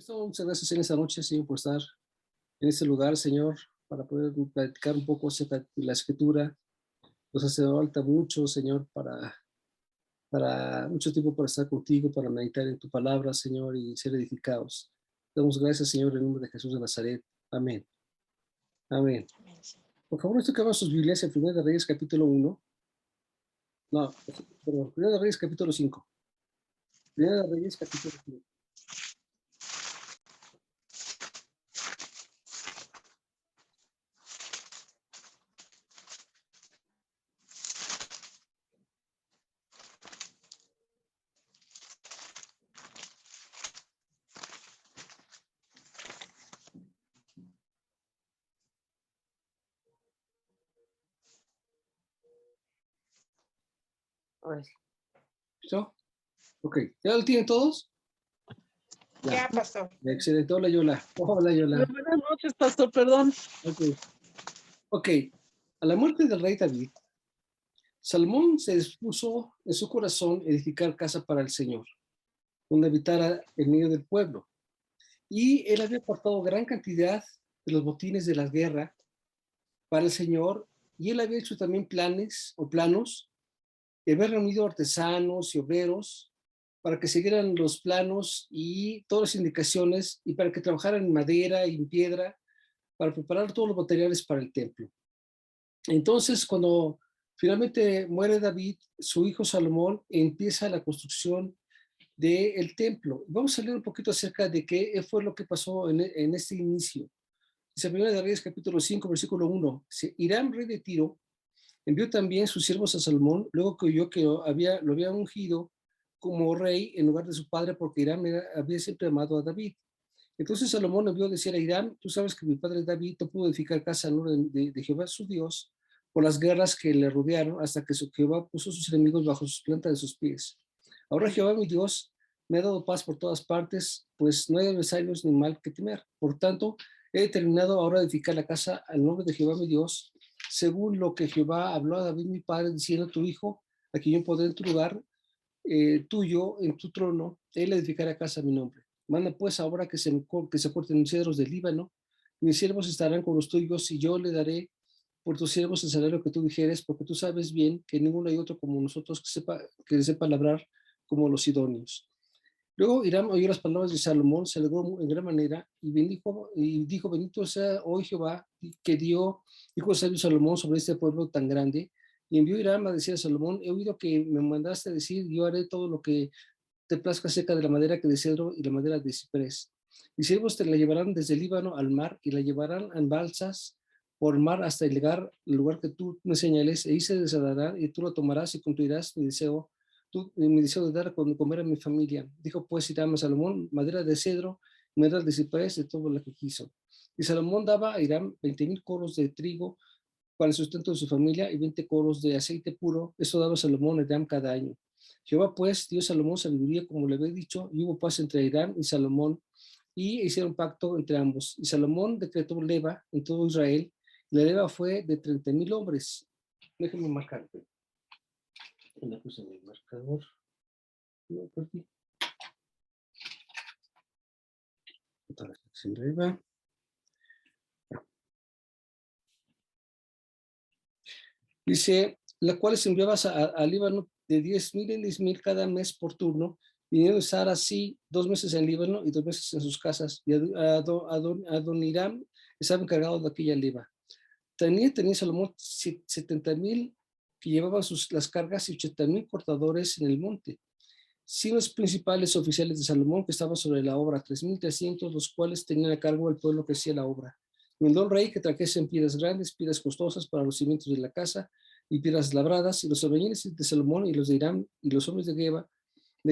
Muchas gracias en esta noche, Señor, por estar en este lugar, Señor, para poder platicar un poco acerca de la Escritura. Nos hace falta mucho, Señor, para mucho tiempo para estar contigo, para meditar en tu palabra, Señor, y ser edificados. Damos gracias, Señor, en el nombre de Jesús de Nazaret. Amén. Amén. Por favor, esto que abran sus Biblias en 1 de Reyes, capítulo 1. No, perdón, 1 de Reyes, capítulo 5. 1 de Reyes, capítulo 5. ¿Listo? Ok, ¿ya lo tienen todos? Ya pasó. Excelente. Hola, Yola. Hola, Yola. Buenas noches, pastor, perdón. Ok. A la muerte del rey David, Salomón se dispuso en su corazón edificar casa para el Señor, donde habitara en medio del pueblo. Y él había apartado gran cantidad de los botines de la guerra para el Señor, y él había hecho también planos, y había reunido artesanos y obreros para que siguieran los planos y todas las indicaciones, y para que trabajaran en madera y en piedra, para preparar todos los materiales para el templo. Entonces, cuando finalmente muere David, su hijo Salomón empieza la construcción del templo. Vamos a leer un poquito acerca de qué fue lo que pasó en este inicio. Dice 1 de Reyes, capítulo 5, versículo 1. Dice, Hiram, rey de Tiro, envió también sus siervos a Salomón, luego que oyó que lo había ungido como rey en lugar de su padre, porque Hiram había siempre amado a David. Entonces Salomón envió a decir a Hiram, tú sabes que mi padre David no pudo edificar casa en orden de Jehová su Dios por las guerras que le rodearon hasta que Jehová puso a sus enemigos bajo sus plantas de sus pies. Ahora Jehová mi Dios me ha dado paz por todas partes, pues no hay adversarios ni mal que temer. Por tanto, he determinado ahora edificar la casa al nombre de Jehová mi Dios, según lo que Jehová habló a David mi padre, diciendo, tu hijo, a quien yo pondré en tu lugar, tuyo, en tu trono, él edificará casa a mi nombre. Manda pues ahora que se corten los cedros del Líbano, y mis siervos estarán con los tuyos, y yo le daré por tus siervos el salario que tú dijeres, porque tú sabes bien que ninguno hay otro como nosotros que sepa labrar como los sidonios. Luego Hiram oyó las palabras de Salomón, se alegró en gran manera y bendijo, y dijo, bendito sea hoy Jehová, que dio, dijo el sabio Salomón sobre este pueblo tan grande. Y envió Hiram a decir a Salomón, he oído que me mandaste decir, yo haré todo lo que te plazca acerca de la madera que de cedro y la madera de ciprés. Mis siervos te la llevarán desde el Líbano al mar y la llevarán en balsas por mar hasta llegar al lugar que tú me señales, e ahí se desatará y tú lo tomarás y cumplirás mi deseo de dar a comer a mi familia. Dijo pues Hiram a Salomón, madera de cedro, madera de ciprés, de todo lo que quiso. Y Salomón daba a Hiram 20,000 coros de trigo para el sustento de su familia y 20 coros de aceite puro. Eso daba Salomón a Hiram cada año. Jehová pues dio a Salomón sabiduría como le había dicho, y hubo paz entre Hiram y Salomón, y hicieron pacto entre ambos. Y Salomón decretó leva en todo Israel, y la leva fue de 30,000 hombres. Déjenme marcar. La puse en el marcador. No, perdí. Otra vez en leva. Dice, la cual se enviaba al Líbano de 10,000 en 10,000 cada mes por turno, vinieron a estar así 2 meses en Líbano y 2 meses en sus casas. Y Adoniram estaba encargado de aquella leva. Tenía Salomón 70,000 que llevaban las cargas y 80,000 cortadores en el monte. Sí, los principales oficiales de Salomón que estaban sobre la obra, 3,300, los cuales tenían a cargo el pueblo que hacía la obra. Mandó el rey que trajesen piedras grandes, piedras costosas para los cimientos de la casa y piedras labradas, y los albañiles de Salomón y los de Hiram y los hombres de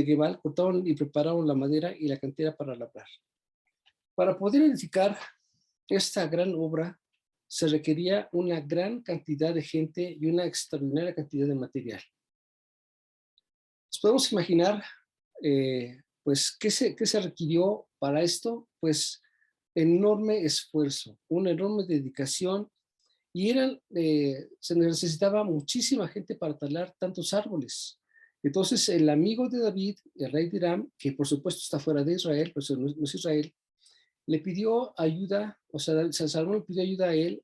Gebal cortaron y prepararon la madera y la cantera para labrar. Para poder edificar esta gran obra se requería una gran cantidad de gente y una extraordinaria cantidad de material. Nos podemos imaginar, pues, ¿qué se requirió para esto? Pues, enorme esfuerzo, una enorme dedicación, y se necesitaba muchísima gente para talar tantos árboles. Entonces el amigo de David, el rey de Aram, que por supuesto está fuera de Israel, pues no es Israel, le pidió ayuda, o sea, Salomón le pidió ayuda a él,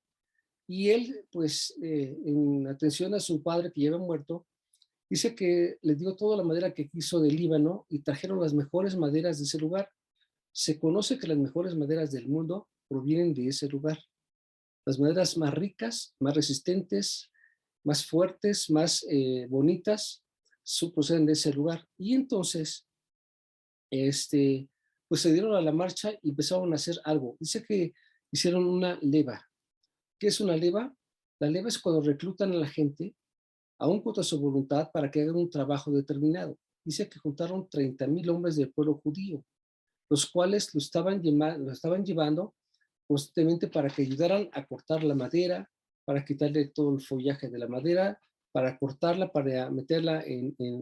y él, pues, en atención a su padre que ya había muerto, dice que le dio toda la madera que quiso del Líbano y trajeron las mejores maderas de ese lugar. Se conoce que las mejores maderas del mundo provienen de ese lugar. Las maderas más ricas, más resistentes, más fuertes, más bonitas, proceden de ese lugar. Y entonces, pues se dieron a la marcha y empezaron a hacer algo. Dice que hicieron una leva. ¿Qué es una leva? La leva es cuando reclutan a la gente, aún contra su voluntad, para que hagan un trabajo determinado. Dice que juntaron 30,000 hombres del pueblo judío, los cuales lo estaban llevando constantemente para que ayudaran a cortar la madera, para quitarle todo el follaje de la madera, para cortarla, para meterla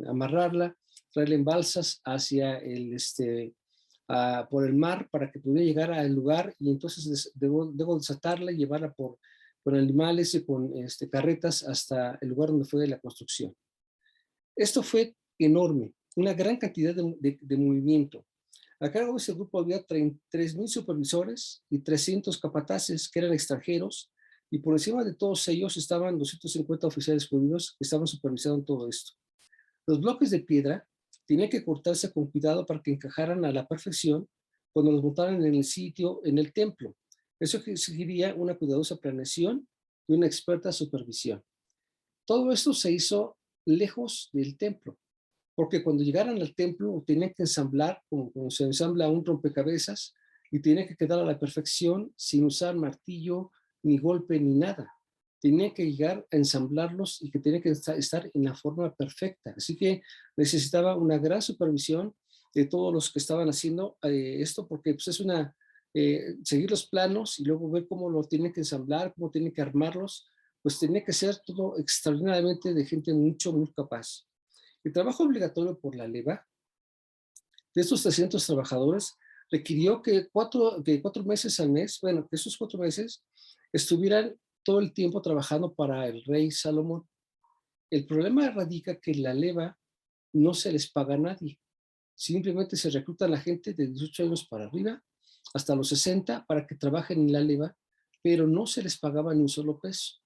amarrarla, traerla en balsas hacia por el mar para que pudiera llegar al lugar y entonces debo desatarla y llevarla con animales y con carretas hasta el lugar donde fue la construcción. Esto fue enorme, una gran cantidad de movimiento. A cargo de ese grupo había 3,000 supervisores y 300 capataces que eran extranjeros, y por encima de todos ellos estaban 250 oficiales judíos que estaban supervisando todo esto. Los bloques de piedra tenían que cortarse con cuidado para que encajaran a la perfección cuando los montaran en el sitio, en el templo. Eso exigiría una cuidadosa planeación y una experta supervisión. Todo esto se hizo lejos del templo, porque cuando llegaran al templo tenían que ensamblar como se ensambla un rompecabezas y tenía que quedar a la perfección sin usar martillo, ni golpe, ni nada. Tenía que llegar a ensamblarlos y que tenía que estar en la forma perfecta. Así que necesitaba una gran supervisión de todos los que estaban haciendo esto, porque pues, es seguir los planos y luego ver cómo lo tienen que ensamblar, cómo tienen que armarlos, pues tenía que ser todo extraordinariamente de gente mucho, muy capaz. El trabajo obligatorio por la leva de estos 300 trabajadores requirió que 4 meses al mes, bueno, que esos 4 meses estuvieran todo el tiempo trabajando para el rey Salomón. El problema radica que la leva no se les paga a nadie. Simplemente se recluta a la gente de 18 años para arriba hasta los 60 para que trabajen en la leva, pero no se les pagaba ni un solo peso.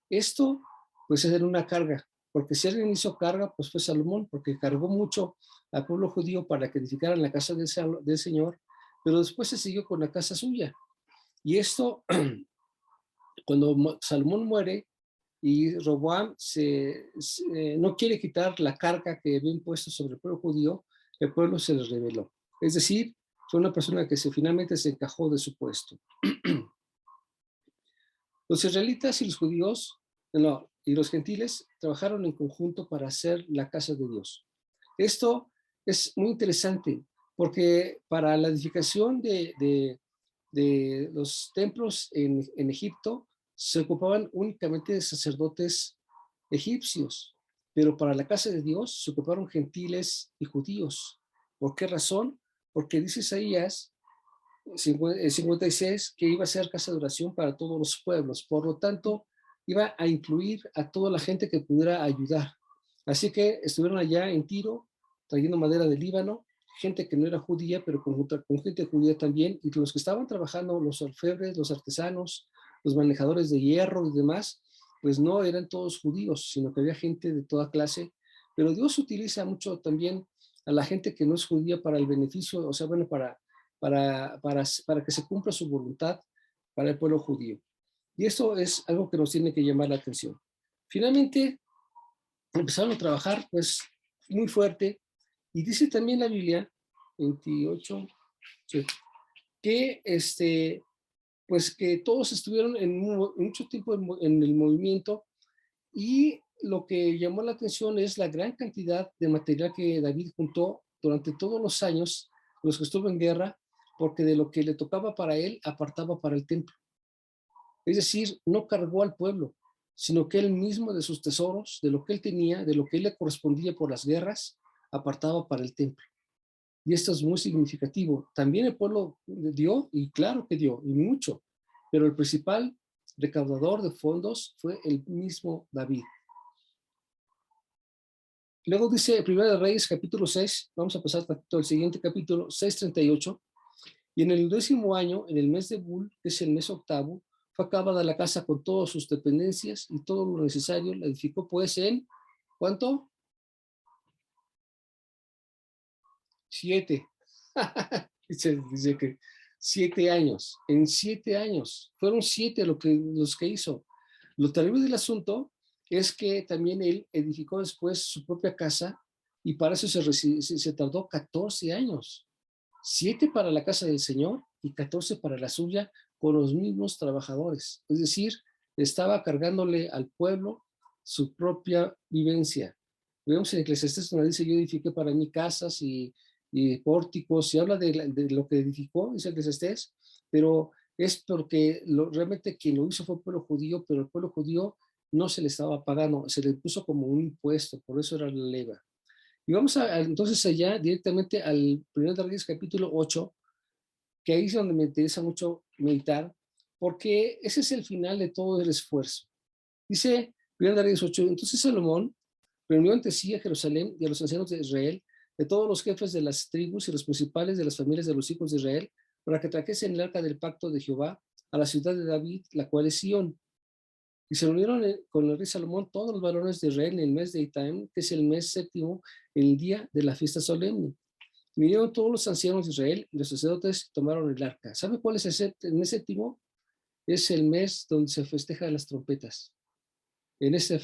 Esto, pues, era una carga, porque si alguien hizo carga, pues fue Salomón, porque cargó mucho al pueblo judío para que edificaran la casa del Señor, pero después se siguió con la casa suya. Y esto, cuando Salomón muere y Roboam no quiere quitar la carga que había impuesto sobre el pueblo judío, el pueblo se les rebeló. Es decir, fue una persona que finalmente se encajó de su puesto. Los israelitas y los judíos, no, y los gentiles trabajaron en conjunto para hacer la casa de Dios. Esto es muy interesante porque para la edificación de los templos en Egipto se ocupaban únicamente de sacerdotes egipcios, pero para la casa de Dios se ocuparon gentiles y judíos. ¿Por qué razón? Porque dice Isaías 56 que iba a ser casa de oración para todos los pueblos. Por lo tanto, iba a incluir a toda la gente que pudiera ayudar. Así que estuvieron allá en Tiro, trayendo madera del Líbano, gente que no era judía, pero con gente judía también, y los que estaban trabajando, los orfebres, los artesanos, los manejadores de hierro y demás, pues no eran todos judíos, sino que había gente de toda clase. Pero Dios utiliza mucho también a la gente que no es judía para el beneficio, o sea, bueno, para que se cumpla su voluntad para el pueblo judío. Y esto es algo que nos tiene que llamar la atención. Finalmente, empezaron a trabajar pues muy fuerte, y dice también la Biblia 28 sí, que pues que todos estuvieron mucho tiempo en el movimiento, y lo que llamó la atención es la gran cantidad de material que David juntó durante todos los años los que estuvo en guerra, porque de lo que le tocaba para él apartaba para el templo. Es decir, no cargó al pueblo, sino que él mismo de sus tesoros, de lo que él tenía, de lo que él le correspondía por las guerras, apartaba para el templo. Y esto es muy significativo. También el pueblo dio, y claro que dio, y mucho, pero el principal recaudador de fondos fue el mismo David. Luego dice Primera de Reyes, capítulo 6, vamos a pasar al siguiente capítulo, 6:38. Y en el 10º año, en el mes de Bul, que es el mes octavo, fue acabada la casa con todas sus dependencias y todo lo necesario. La edificó pues en, ¿cuánto? 7. Dice que 7 años. En 7 años. Fueron 7 los que hizo. Lo terrible del asunto es que también él edificó después su propia casa y para eso se tardó 14 años. 7 para la casa del Señor y 14 para la suya con los mismos trabajadores. Es decir, estaba cargándole al pueblo su propia vivencia. Vemos en Eclesiastés donde dice, yo edifiqué para mí casas y pórticos, y habla de lo que edificó, dice Eclesiastés, pero es porque realmente quien lo hizo fue el pueblo judío, pero el pueblo judío no se le estaba pagando, se le puso como un impuesto, por eso era la leva. Y vamos entonces allá directamente al 1 de Reyes capítulo 8, que ahí es donde me interesa mucho meditar, porque ese es el final de todo el esfuerzo. Dice 1 de Reyes 8, entonces Salomón reunió ante sí a Jerusalén y a los ancianos de Israel, de todos los jefes de las tribus y los principales de las familias de los hijos de Israel, para que trajesen el arca del pacto de Jehová a la ciudad de David, la cual es Sión. Y se reunieron con el rey Salomón todos los varones de Israel en el mes de Itaim, que es el mes séptimo, en el día de la fiesta solemne. Vinieron todos los ancianos de Israel y los sacerdotes tomaron el arca. ¿Sabe cuál es el mes séptimo? Es el mes donde se festejan las trompetas. En ese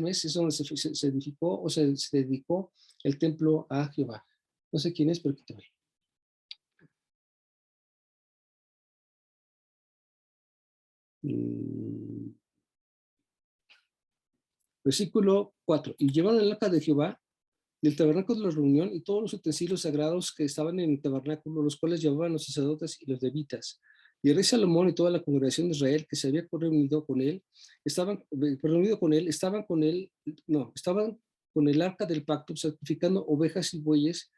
mes es donde se edificó o se dedicó el templo a Jehová. No sé quién es, pero quítame. Versículo 4. Y llevaron el arca de Jehová del tabernáculo de la reunión y todos los utensilios sagrados que estaban en el tabernáculo, los cuales llevaban los sacerdotes y los levitas. Y el rey Salomón y toda la congregación de Israel que se había reunido con él, estaban con el arca del pacto, sacrificando ovejas y bueyes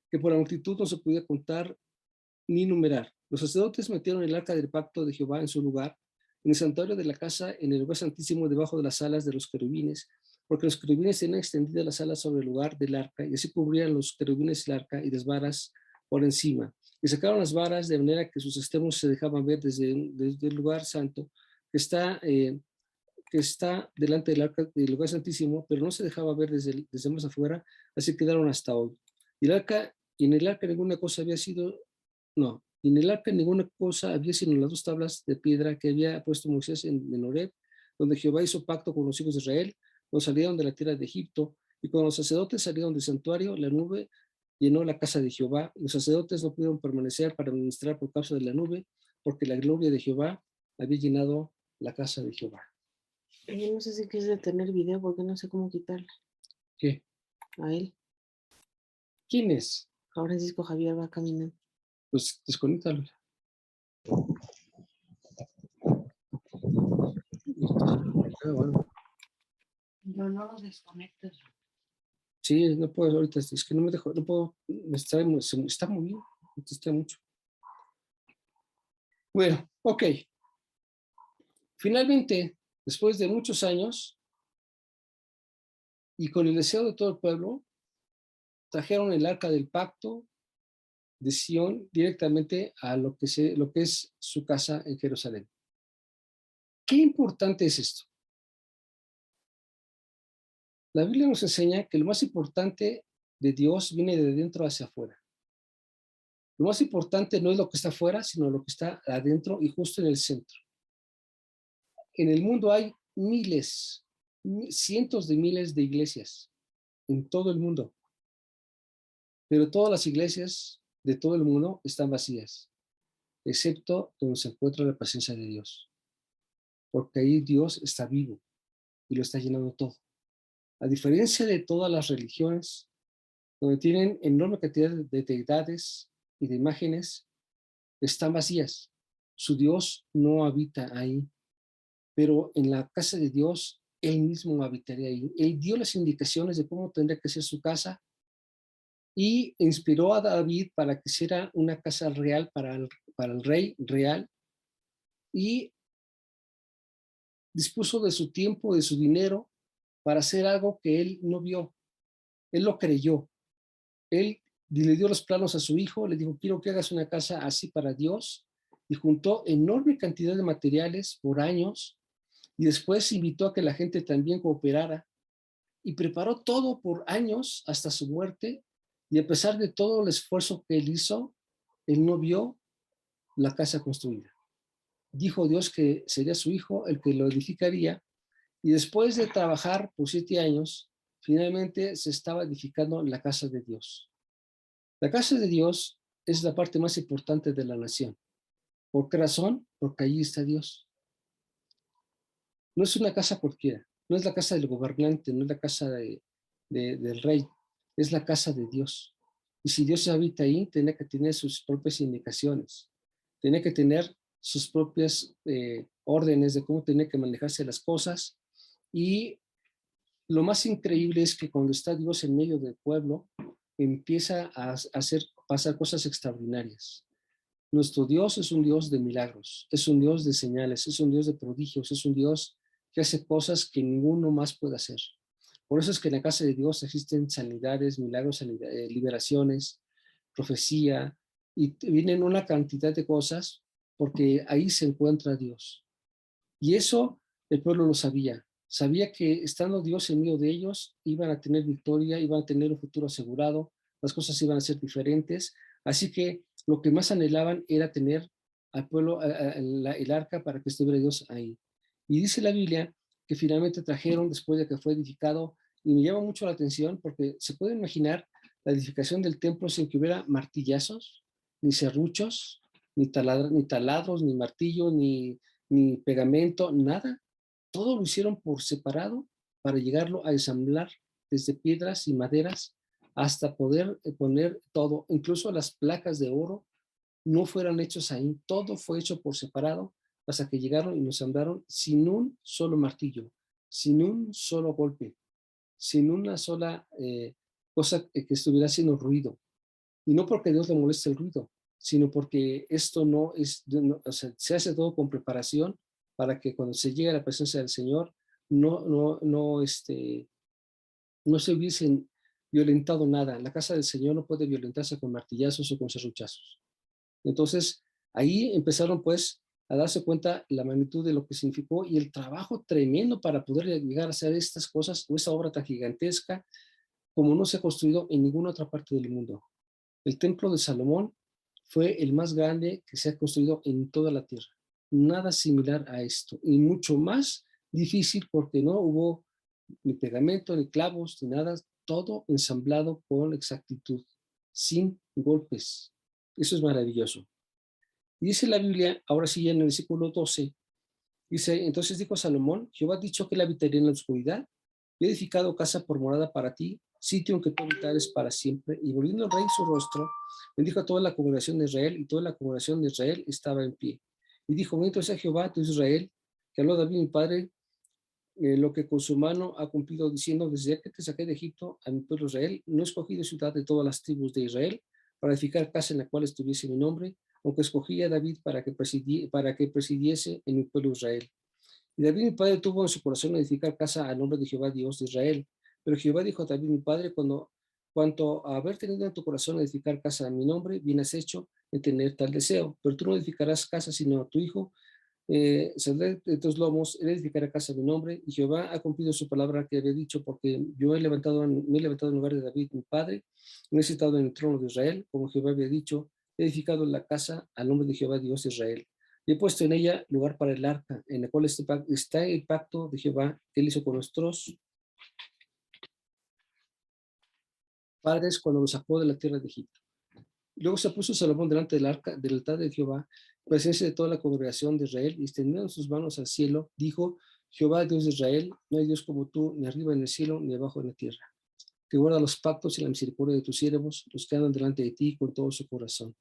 que por la multitud no se podía contar ni numerar. Los sacerdotes metieron el arca del pacto de Jehová en su lugar, en el santuario de la casa, en el lugar santísimo, debajo de las alas de los querubines, porque los querubines tenían extendidas las alas sobre el lugar del arca, y así cubrían los querubines el arca y las varas por encima. Y sacaron las varas de manera que sus extremos se dejaban ver desde el lugar santo, que está delante del arca del lugar santísimo, pero no se dejaba ver desde más afuera, así quedaron hasta hoy. Y en el arca ninguna cosa había sido, no, y en el arca ninguna cosa había sino las 2 tablas de piedra que había puesto Moisés en Horeb, donde Jehová hizo pacto con los hijos de Israel, cuando salieron de la tierra de Egipto, y cuando los sacerdotes salieron del santuario, la nube llenó la casa de Jehová. Los sacerdotes no pudieron permanecer para ministrar por causa de la nube, porque la gloria de Jehová había llenado la casa de Jehová. Yo no sé si quieres detener video porque no sé cómo quitarle. ¿Qué? A él. ¿Quién es? A Francisco Javier va caminando. Pues desconéctalo. Bueno. No lo desconectes. Sí, no puedo ahorita, es que no me dejo, no puedo, está movido, está mucho. Bueno, ok. Finalmente, después de muchos años, y con el deseo de todo el pueblo, trajeron el arca del pacto de Sión directamente a lo que es su casa en Jerusalén. ¿Qué importante es esto? La Biblia nos enseña que lo más importante de Dios viene de dentro hacia afuera. Lo más importante no es lo que está afuera, sino lo que está adentro y justo en el centro. En el mundo hay miles, cientos de miles de iglesias en todo el mundo, pero todas las iglesias de todo el mundo están vacías, excepto donde se encuentra la presencia de Dios, porque ahí Dios está vivo y lo está llenando todo. A diferencia de todas las religiones, donde tienen enorme cantidad de deidades y de imágenes, están vacías. Su Dios no habita ahí, pero en la casa de Dios, Él mismo habitaría ahí. Él dio las indicaciones de cómo tendría que ser su casa y inspiró a David para que hiciera una casa real para el rey real y dispuso de su tiempo, de su dinero, para hacer algo que él no vio. Él lo creyó. Él le dio los planos a su hijo, le dijo, quiero que hagas una casa así para Dios, y juntó enorme cantidad de materiales por años, y después invitó a que la gente también cooperara, y preparó todo por años hasta su muerte, y a pesar de todo el esfuerzo que él hizo, él no vio la casa construida. Dijo Dios que sería su hijo el que lo edificaría, y después de trabajar por 7 años, finalmente se estaba edificando la casa de Dios. La casa de Dios es la parte más importante de la nación. ¿Por qué razón? Porque allí está Dios. No es una casa cualquiera, no es la casa del gobernante, no es la casa del rey, es la casa de Dios. Y si Dios habita ahí, tiene que tener sus propias indicaciones, tiene que tener sus propias órdenes de cómo tiene que manejarse las cosas. Y lo más increíble es que cuando está Dios en medio del pueblo, empieza a hacer pasar cosas extraordinarias. Nuestro Dios es un Dios de milagros, es un Dios de señales, es un Dios de prodigios, es un Dios que hace cosas que ninguno más puede hacer. Por eso es que en la casa de Dios existen sanidades, milagros, liberaciones, profecía, y vienen una cantidad de cosas porque ahí se encuentra Dios. Y eso el pueblo lo sabía. Sabía que estando Dios en medio de ellos, iban a tener victoria, iban a tener un futuro asegurado, las cosas iban a ser diferentes. Así que lo que más anhelaban era tener al pueblo, el arca para que estuviera Dios ahí. Y dice la Biblia que finalmente trajeron después de que fue edificado, y me llama mucho la atención porque se puede imaginar la edificación del templo sin que hubiera martillazos, ni serruchos, ni taladros, ni martillo, ni pegamento, nada. Todo lo hicieron por separado para llegarlo a ensamblar desde piedras y maderas hasta poder poner todo, incluso las placas de oro no fueron hechos ahí, todo fue hecho por separado hasta que llegaron y nos ensamblaron sin un solo martillo, sin un solo golpe, sin una sola cosa que estuviera haciendo ruido. Y no porque a Dios le moleste el ruido, sino porque esto no es, no, o sea, se hace todo con preparación para que cuando se llegue a la presencia del Señor no se hubiesen violentado nada. La casa del Señor no puede violentarse con martillazos o con serruchazos. Entonces, ahí empezaron pues a darse cuenta la magnitud de lo que significó y el trabajo tremendo para poder llegar a hacer estas cosas o esta obra tan gigantesca como no se ha construido en ninguna otra parte del mundo. El templo de Salomón fue el más grande que se ha construido en toda la tierra. Nada similar a esto y mucho más difícil porque no hubo ni pegamento, ni clavos, ni nada, todo ensamblado con exactitud, sin golpes. Eso es maravilloso. Y dice la Biblia, ahora sí en el versículo 12, dice, entonces dijo Salomón, Jehová ha dicho que él habitaría en la oscuridad, he edificado casa por morada para ti, sitio en que tú habitares para siempre. Y volviendo el rey su rostro, bendijo a toda la congregación de Israel, y toda la congregación de Israel estaba en pie. Y dijo, bendito sea Jehová, Dios de Israel, que habló David mi padre, lo que con su mano ha cumplido, diciendo, desde que te saqué de Egipto a mi pueblo Israel, no he escogido ciudad de todas las tribus de Israel para edificar casa en la cual estuviese mi nombre, aunque escogí a David para que presidiese en mi pueblo Israel. Y David mi padre tuvo en su corazón edificar casa al nombre de Jehová Dios de Israel. Pero Jehová dijo a David mi padre, cuanto a haber tenido en tu corazón edificar casa a mi nombre, bien has hecho en tener tal deseo. Pero tú no edificarás casa sino a tu hijo, saldré de tus lomos, él edificará casa a mi nombre. Y Jehová ha cumplido su palabra que había dicho, porque yo me he levantado en lugar de David mi padre, me he sentado en el trono de Israel, como Jehová había dicho, he edificado la casa al nombre de Jehová Dios de Israel. Y he puesto en ella lugar para el arca, en la cual está el pacto de Jehová que él hizo con nuestros padres cuando los sacó de la tierra de Egipto. Luego se puso Salomón delante del arca, del altar de Jehová, en presencia de toda la congregación de Israel, y extendiendo sus manos al cielo, dijo, Jehová, Dios de Israel, no hay Dios como tú, ni arriba en el cielo, ni abajo en la tierra, que guarda los pactos y la misericordia de tus siervos, los que andan delante de ti con todo su corazón.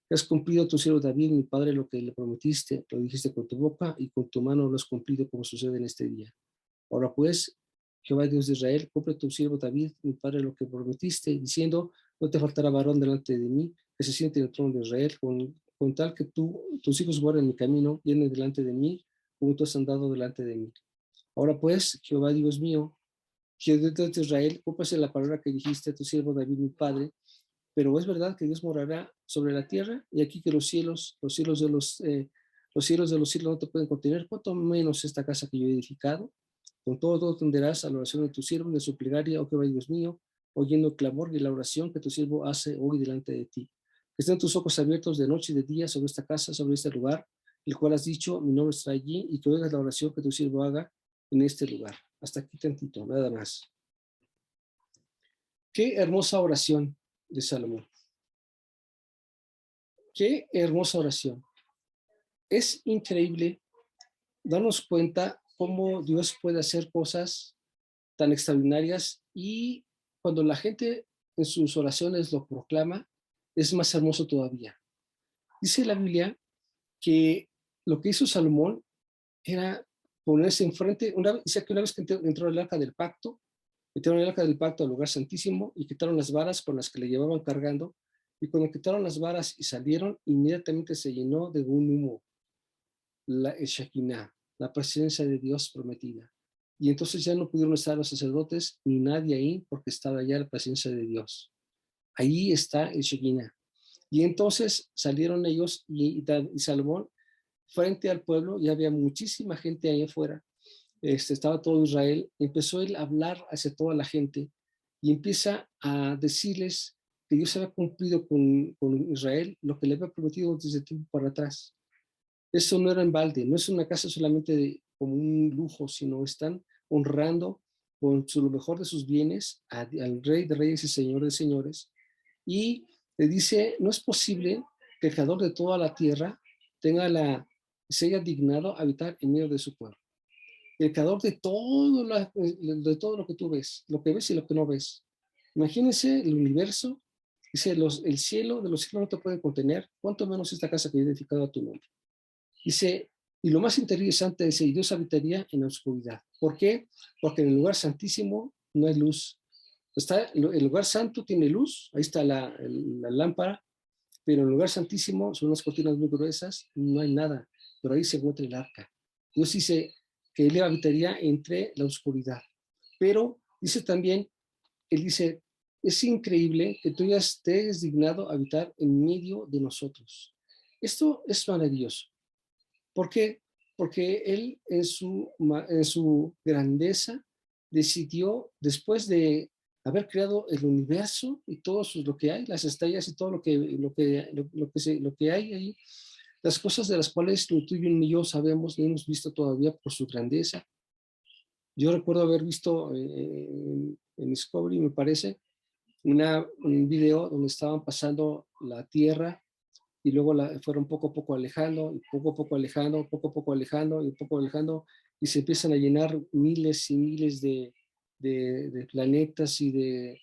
Que has cumplido a tu siervo David, mi padre, lo que le prometiste, lo dijiste con tu boca, y con tu mano lo has cumplido, como sucede en este día. Ahora pues, Jehová Dios de Israel, cumple tu siervo David, mi padre, lo que prometiste, diciendo, no te faltará varón delante de mí, que se siente en el trono de Israel, con tal que tus hijos guarden mi camino, y anden delante de mí, como tú has andado delante de mí. Ahora pues, Jehová Dios mío, Dios de Israel, cúmplase la palabra que dijiste a tu siervo David, mi padre, pero es verdad que Dios morará sobre la tierra, y aquí que los cielos de los cielos no te pueden contener, cuanto menos esta casa que yo he edificado. Con todo atenderás a la oración de tu siervo, de su plegaria, oh Jehová Dios mío, oyendo el clamor y la oración que tu siervo hace hoy delante de ti. Que estén tus ojos abiertos de noche y de día sobre esta casa, sobre este lugar, el cual has dicho, mi nombre está allí, y que oigas la oración que tu siervo haga en este lugar. Hasta aquí tantito, nada más. Qué hermosa oración de Salomón. Qué hermosa oración. Es increíble darnos cuenta cómo Dios puede hacer cosas tan extraordinarias, y cuando la gente en sus oraciones lo proclama, es más hermoso todavía. Dice la Biblia que lo que hizo Salomón era ponerse enfrente, dice que una vez que entró el arca del pacto, metieron el arca del pacto al lugar santísimo y quitaron las varas con las que le llevaban cargando, y cuando quitaron las varas y salieron, inmediatamente se llenó de un humo, el Shekinah, la presencia de Dios prometida. Y entonces ya no pudieron estar los sacerdotes ni nadie ahí, porque estaba ya la presencia de Dios. Ahí está el Shekinah. Y entonces salieron ellos y Salomón frente al pueblo, y había muchísima gente ahí afuera. Estaba todo Israel. Empezó él a hablar hacia toda la gente y empieza a decirles que Dios había cumplido con Israel lo que le había prometido desde tiempo para atrás. Eso no era en balde, no es una casa solamente como un lujo, sino están honrando con lo mejor de sus bienes al Rey de Reyes y Señor de Señores. Y le dice, no es posible que el Creador de toda la tierra se haya dignado habitar en medio de su pueblo. El Creador de todo lo que tú ves, lo que ves y lo que no ves. Imagínense el universo, dice, el cielo de los cielos no te puede contener, cuánto menos esta casa que he edificado a tu nombre. Dice, y lo más interesante es que Dios habitaría en la oscuridad. ¿Por qué? Porque en el lugar santísimo no hay luz. El lugar santo tiene luz, ahí está la lámpara, pero en el lugar santísimo son unas cortinas muy gruesas, no hay nada, pero ahí se encuentra el arca. Dios dice que Él habitaría entre la oscuridad, pero dice también, Él dice, es increíble que tú ya estés dignado habitar en medio de nosotros. Esto es maravilloso. ¿Por qué? Porque Él en su grandeza decidió, después de haber creado el universo y todo lo que hay, las estrellas y todo lo que hay ahí, las cosas de las cuales tú y yo sabemos, no hemos visto todavía por su grandeza. Yo recuerdo haber visto en Discovery, me parece, un video donde estaban pasando la Tierra, y luego fueron poco a poco alejando, y poco a poco alejando, poco a poco alejando, y poco alejando, y se empiezan a llenar miles y miles de planetas y de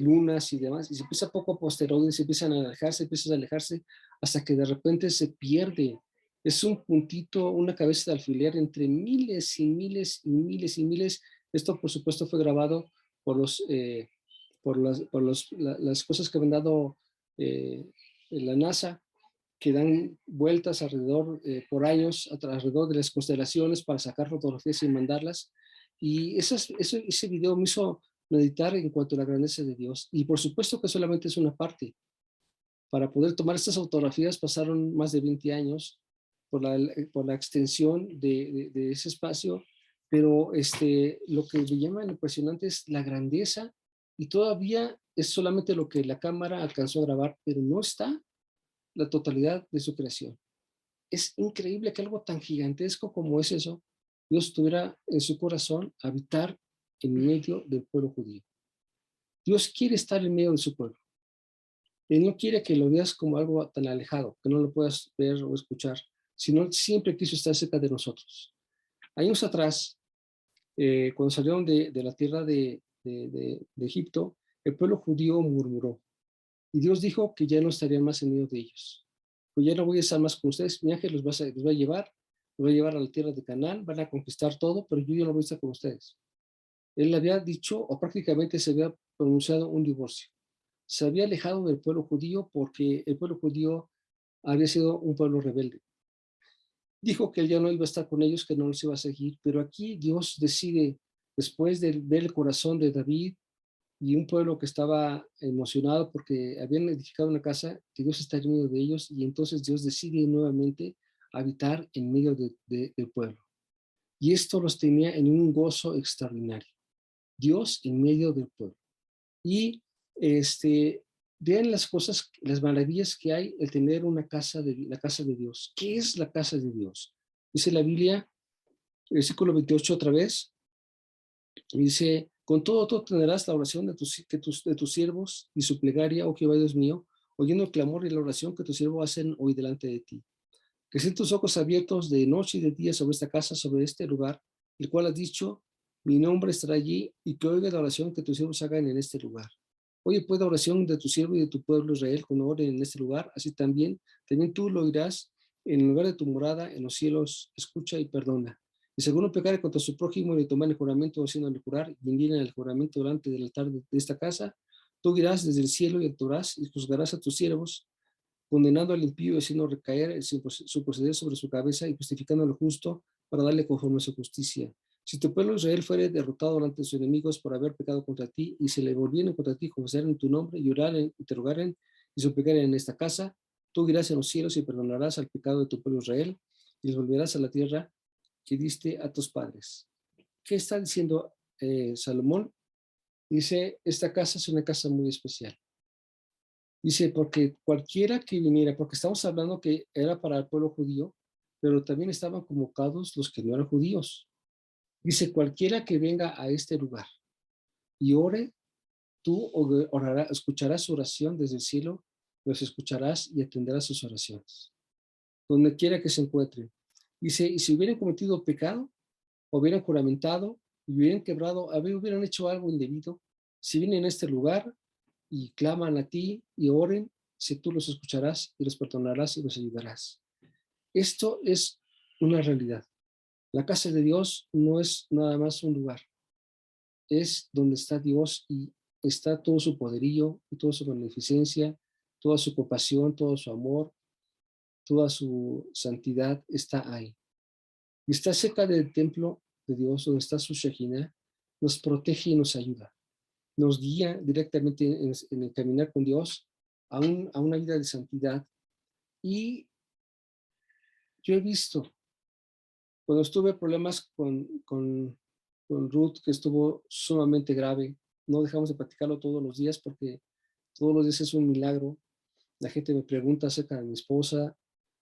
lunas y demás, y se empieza poco a poco asteroides, se empiezan a alejarse, hasta que de repente se pierde. Es un puntito, una cabeza de alfiler entre miles y miles y miles y miles. Esto, por supuesto, fue grabado por las cosas que han dado la NASA, que dan vueltas alrededor por años alrededor de las constelaciones para sacar fotografías y mandarlas. Y ese video me hizo meditar en cuanto a la grandeza de Dios. Y por supuesto que solamente es una parte. Para poder tomar estas fotografías pasaron más de 20 años por la extensión de ese espacio, pero lo que me llama impresionante es la grandeza, y todavía es solamente lo que la cámara alcanzó a grabar, pero no está la totalidad de su creación. Es increíble que algo tan gigantesco como es eso, Dios tuviera en su corazón habitar en medio del pueblo judío. Dios quiere estar en medio de su pueblo. Él no quiere que lo veas como algo tan alejado, que no lo puedas ver o escuchar, sino siempre quiso estar cerca de nosotros. Años atrás, cuando salieron de la tierra de Egipto, el pueblo judío murmuró. Y Dios dijo que ya no estarían más en medio de ellos. Pues ya no voy a estar más con ustedes, mi ángel los va a llevar a la tierra de Canaán, van a conquistar todo, pero yo ya no voy a estar con ustedes. Él había dicho, o prácticamente se había pronunciado un divorcio. Se había alejado del pueblo judío porque el pueblo judío había sido un pueblo rebelde. Dijo que él ya no iba a estar con ellos, que no los iba a seguir, pero aquí Dios decide después de ver el corazón de David y un pueblo que estaba emocionado porque habían edificado una casa, que Dios está en medio de ellos, y entonces Dios decide nuevamente habitar en medio del pueblo. Y esto los tenía en un gozo extraordinario. Dios en medio del pueblo. Y vean las cosas, las maravillas que hay el tener la casa de Dios. ¿Qué es la casa de Dios? Dice la Biblia, versículo 28 otra vez, dice, con todo tú tendrás la oración de tus siervos y su plegaria, oh Jehová Dios mío, oyendo el clamor y la oración que tus siervos hacen hoy delante de ti. Que estén tus ojos abiertos de noche y de día sobre esta casa, sobre este lugar, el cual has dicho, mi nombre estará allí, y que oiga la oración que tus siervos hagan en este lugar. Oye, pues la oración de tu siervo y de tu pueblo Israel cuando oren en este lugar, así también tú lo oirás en el lugar de tu morada, en los cielos, escucha y perdona. Y si alguno pecare contra su prójimo y le tomare el juramento haciéndole jurar, y indigne el juramento delante del altar de esta casa, tú irás desde el cielo y actuarás y juzgarás a tus siervos, condenando al impío y haciendo recaer su proceder sobre su cabeza y justificando lo justo para darle conforme a su justicia. Si tu pueblo Israel fuere derrotado delante de sus enemigos por haber pecado contra ti y se le volvieren contra ti, confesar en tu nombre y oraren, interrogaren y suplicaren en esta casa, tú irás en los cielos y perdonarás al pecado de tu pueblo Israel y les volverás a la tierra que diste a tus padres. ¿Qué está diciendo Salomón? Dice, esta casa es una casa muy especial. Dice, porque cualquiera que viniera, porque estamos hablando que era para el pueblo judío, pero también estaban convocados los que no eran judíos. Dice, cualquiera que venga a este lugar y ore, tú orarás, escucharás su oración desde el cielo, los escucharás y atenderás sus oraciones. Donde quiera que se encuentren. Dice, y si hubieran cometido pecado, hubieran juramentado, hubieran quebrado, hubieran hecho algo indebido, si vienen a este lugar y claman a ti y oren, si tú los escucharás y los perdonarás y los ayudarás. Esto es una realidad. La casa de Dios no es nada más un lugar, es donde está Dios y está todo su poderío y toda su beneficencia, toda su compasión, todo su amor, toda su santidad está ahí. Y está cerca del templo de Dios, donde está su Shekinah, nos protege y nos ayuda. Nos guía directamente en el caminar con Dios a una vida de santidad. Y yo he visto, cuando tuve problemas con Ruth, que estuvo sumamente grave, no dejamos de practicarlo todos los días porque todos los días es un milagro. La gente me pregunta acerca de mi esposa,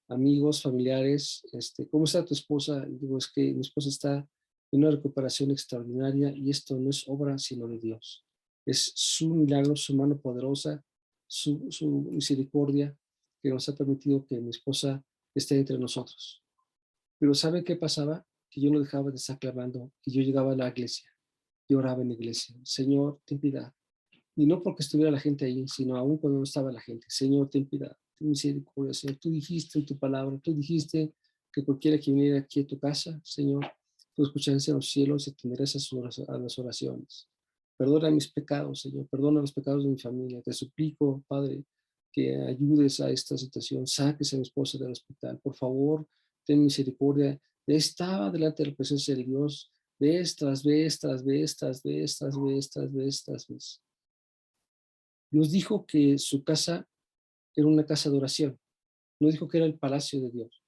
amigos, familiares, ¿cómo está tu esposa? Y digo, es que mi esposa está en una recuperación extraordinaria y esto no es obra sino de Dios. Es su milagro, su mano poderosa, su misericordia que nos ha permitido que mi esposa esté entre nosotros. Pero ¿sabe qué pasaba? Que yo no dejaba de estar clamando, que yo llegaba a la iglesia, yo oraba en la iglesia, Señor, ten piedad. Y no porque estuviera la gente ahí, sino aún cuando no estaba la gente, Señor, ten piedad, ten misericordia, Señor. Tú dijiste en tu palabra, tú dijiste que cualquiera que viniera aquí a tu casa, Señor, tú escucharás en los cielos y atenderás a las oraciones. Perdona mis pecados, Señor, perdona los pecados de mi familia. Te suplico, Padre, que ayudes a esta situación, saques a mi esposa del hospital. Por favor, ten misericordia. Estaba delante de la presencia de Dios, vez tras vez, tras vez, tras vez, tras vez, tras vez, tras vez. Dios dijo que su casa era una casa de oración. No dijo que era el palacio de Dios.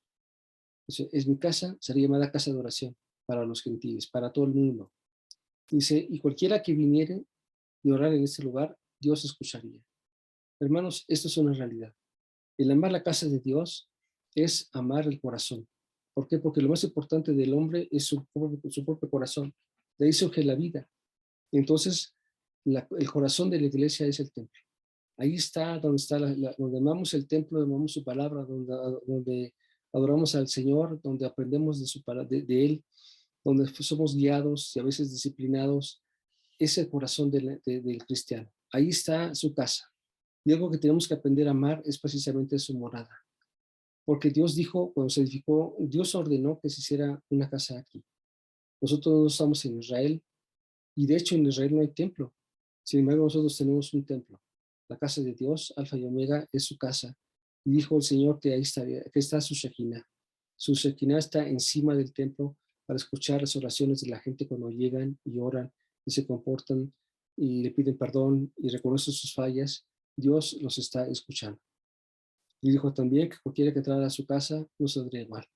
Dice, es mi casa, sería llamada casa de oración para los gentiles, para todo el mundo. Dice, y cualquiera que viniere y orar en este lugar, Dios escucharía. Hermanos, esto es una realidad. El amar la casa de Dios es amar el corazón. ¿Por qué? Porque lo más importante del hombre es su propio corazón. De ahí surge la vida. Entonces, el corazón de la iglesia es el templo. Ahí está donde amamos el templo, donde amamos su palabra, donde adoramos al Señor, donde aprendemos de Él, donde somos guiados y a veces disciplinados. Es el corazón del cristiano. Ahí está su casa. Y algo que tenemos que aprender a amar es precisamente su morada. Porque Dios dijo, cuando se edificó, Dios ordenó que se hiciera una casa aquí. Nosotros no estamos en Israel, y de hecho en Israel no hay templo. Sin embargo, nosotros tenemos un templo. La casa de Dios, Alfa y Omega, es su casa. Y dijo el Señor que ahí está su Shekinah. Su Shekinah está encima del templo para escuchar las oraciones de la gente cuando llegan y oran y se comportan y le piden perdón y reconocen sus fallas. Dios los está escuchando. Y dijo también que cualquiera que entrara a su casa no saldría igual.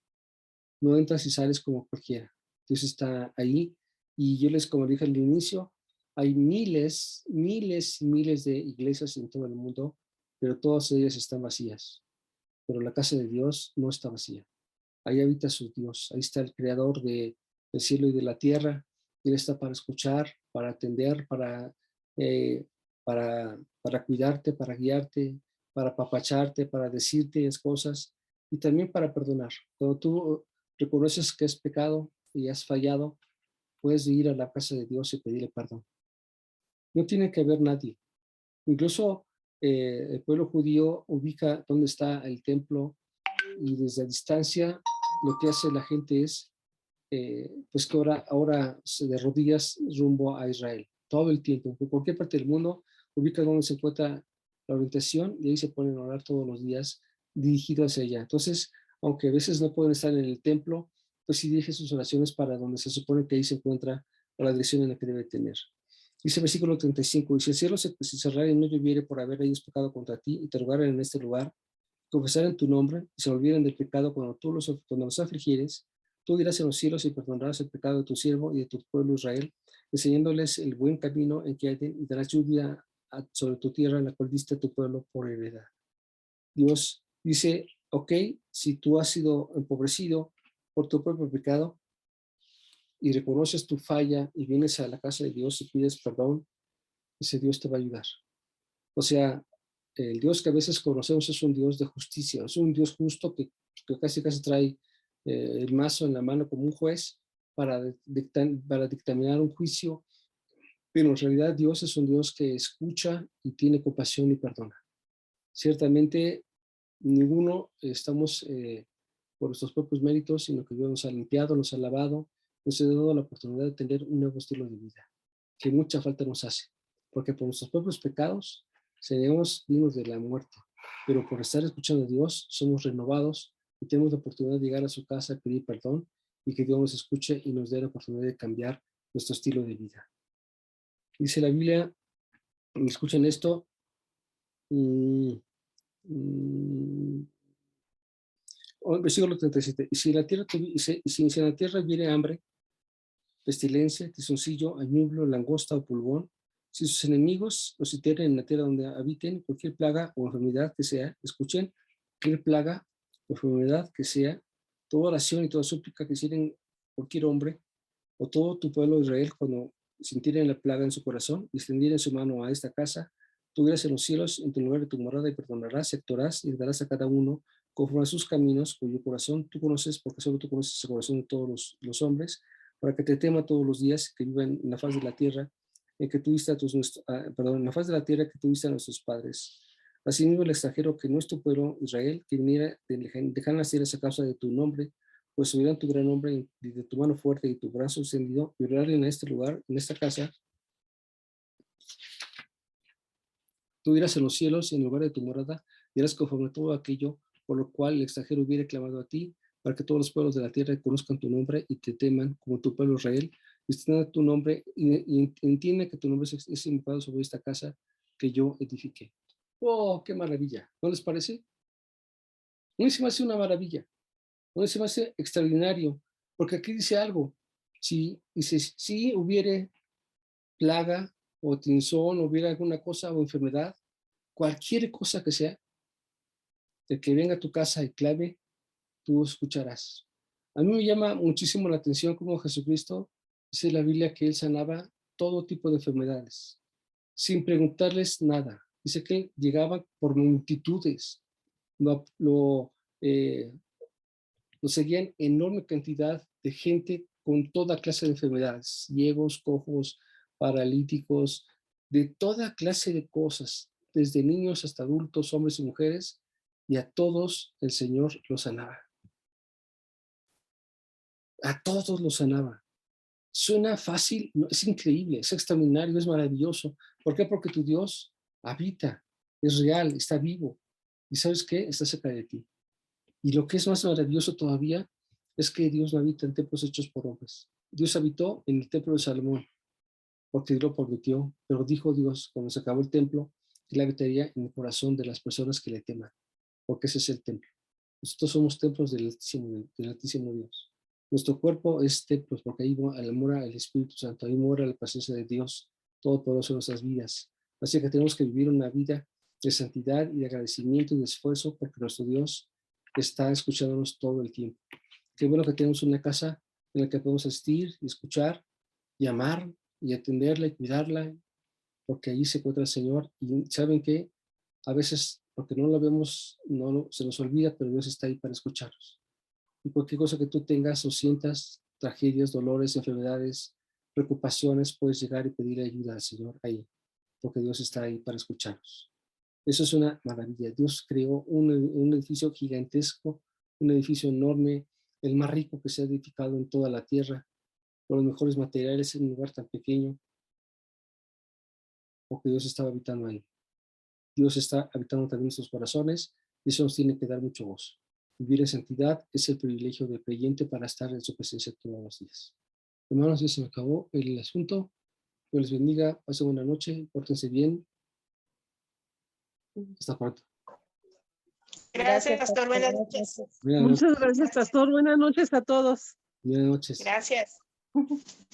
No entras y sales como cualquiera. Dios está ahí. Y yo les, como dije al inicio, hay miles, miles y miles de iglesias en todo el mundo, pero todas ellas están vacías. Pero la casa de Dios no está vacía. Ahí habita su Dios. Ahí está el creador del cielo y de la tierra. Él está para escuchar, para atender, eh, para cuidarte, para guiarte, para apapacharte, para decirte las cosas y también para perdonar. Cuando tú reconoces que es pecado y has fallado, puedes ir a la casa de Dios y pedirle perdón. No tiene que haber nadie. Incluso el pueblo judío ubica dónde está el templo y desde la distancia lo que hace la gente es pues que ahora se de rodillas rumbo a Israel, todo el tiempo, en cualquier parte del mundo, ubica donde se encuentra la orientación y ahí se ponen a orar todos los días dirigido hacia allá. Entonces, aunque a veces no pueden estar en el templo, pues sí dirige sus oraciones para donde se supone que ahí se encuentra la dirección en la que debe tener. Dice el versículo 35, y si el cielo se cerrara y no lloviere por haber ellos pecado contra ti y te rogaran en este lugar, confesaren tu nombre y se olviden del pecado cuando los afligieres, tú dirás en los cielos y perdonarás el pecado de tu siervo y de tu pueblo Israel, enseñándoles el buen camino en que anden y darás lluvia sobre tu tierra, en la cual diste a tu pueblo por heredad. Dios dice, ok, si tú has sido empobrecido por tu propio pecado y reconoces tu falla y vienes a la casa de Dios y pides perdón, ese Dios te va a ayudar. O sea, el Dios que a veces conocemos es un Dios de justicia, es un Dios justo que casi trae el mazo en la mano como un juez para dictaminar un juicio, pero en realidad Dios es un Dios que escucha y tiene compasión y perdona. Ciertamente, ninguno estamos por nuestros propios méritos, sino que Dios nos ha limpiado, nos ha lavado, nos ha dado la oportunidad de tener un nuevo estilo de vida, que mucha falta nos hace, porque por nuestros propios pecados seremos dignos de la muerte, pero por estar escuchando a Dios somos renovados y tenemos la oportunidad de llegar a su casa a pedir perdón y que Dios nos escuche y nos dé la oportunidad de cambiar nuestro estilo de vida. Dice la Biblia, escuchen esto, versículo 37, y si en la tierra viene hambre, pestilencia, tizoncillo, añublo, langosta o pulgón, si sus enemigos los sitiaren en la tierra donde habiten, cualquier plaga o enfermedad que sea, escuchen, cualquier plaga o enfermedad que sea, toda oración y toda súplica que hicieran cualquier hombre o todo tu pueblo Israel cuando sintieran la plaga en su corazón y extendieran su mano a esta casa, tú irás en los cielos en tu lugar de tu morada y perdonarás y actuarás y darás a cada uno conforme a sus caminos, cuyo corazón tú conoces, porque solo tú conoces el corazón de todos los hombres, para que te tema todos los días que vivan en la faz de la tierra, que tuviste en la faz de la tierra que tuviste a nuestros padres. Asimismo, el extranjero que no es tu pueblo, Israel, que viniera de lejanas tierras a causa de tu nombre, pues oirán tu gran nombre y de tu mano fuerte y tu brazo extendido, y orarán en este lugar, en esta casa. Tú irás en los cielos y en lugar de tu morada, y harás conforme a todo aquello por lo cual el extranjero hubiere clamado a ti, para que todos los pueblos de la tierra conozcan tu nombre y te teman como tu pueblo Israel, y extiendan tu nombre y entiendan que tu nombre es invocado sobre esta casa que yo edifiqué. ¡Oh, qué maravilla! ¿No les parece? No se me hace una maravilla, no se me hace extraordinario, porque aquí dice algo, si hubiere plaga o tinzón, o hubiera alguna cosa o enfermedad, cualquier cosa que sea, el que venga a tu casa y clave, tú escucharás. A mí me llama muchísimo la atención cómo Jesucristo dice en la Biblia que él sanaba todo tipo de enfermedades, sin preguntarles nada. Dice que llegaba por multitudes, eh, lo seguían enorme cantidad de gente con toda clase de enfermedades, ciegos, cojos, paralíticos, de toda clase de cosas, desde niños hasta adultos, hombres y mujeres, y a todos el Señor los sanaba. A todos los sanaba. Suena fácil, es increíble, es extraordinario, es maravilloso. ¿Por qué? Porque tu Dios habita, es real, está vivo. ¿Y sabes qué? Está cerca de ti. Y lo que es más maravilloso todavía es que Dios no habita en templos hechos por hombres. Dios habitó en el templo de Salomón, porque Dios lo prometió, pero dijo Dios cuando se acabó el templo, que Él habitaría en el corazón de las personas que le teman, porque ese es el templo. Nosotros somos templos del Altísimo Dios. Nuestro cuerpo es templo, porque ahí mora el Espíritu Santo, ahí mora la presencia de Dios Todopoderoso en nuestras vidas. Así que tenemos que vivir una vida de santidad y de agradecimiento y de esfuerzo, porque nuestro Dios está escuchándonos todo el tiempo. Qué bueno que tenemos una casa en la que podemos asistir y escuchar y amar y atenderla y cuidarla, porque allí se encuentra el Señor. Y saben que a veces, porque no lo vemos, se nos olvida, pero Dios está ahí para escucharnos. Y cualquier cosa que tú tengas o sientas, tragedias, dolores, enfermedades, preocupaciones, puedes llegar y pedir ayuda al Señor ahí, porque Dios está ahí para escucharnos. Eso es una maravilla. Dios creó un edificio gigantesco, un edificio enorme, el más rico que se ha edificado en toda la tierra, con los mejores materiales en un lugar tan pequeño, porque Dios estaba habitando ahí. Dios está habitando también en nuestros corazones y eso nos tiene que dar mucho gozo. Vivir en santidad es el privilegio del creyente para estar en su presencia todos los días. Hermanos, ya se me acabó el asunto. Dios les bendiga, pasen buena noche, pórtense bien. Hasta pronto. Gracias, pastor. Buenas noches. Buenas noches. Muchas gracias, pastor. Buenas noches a todos. Buenas noches. Gracias.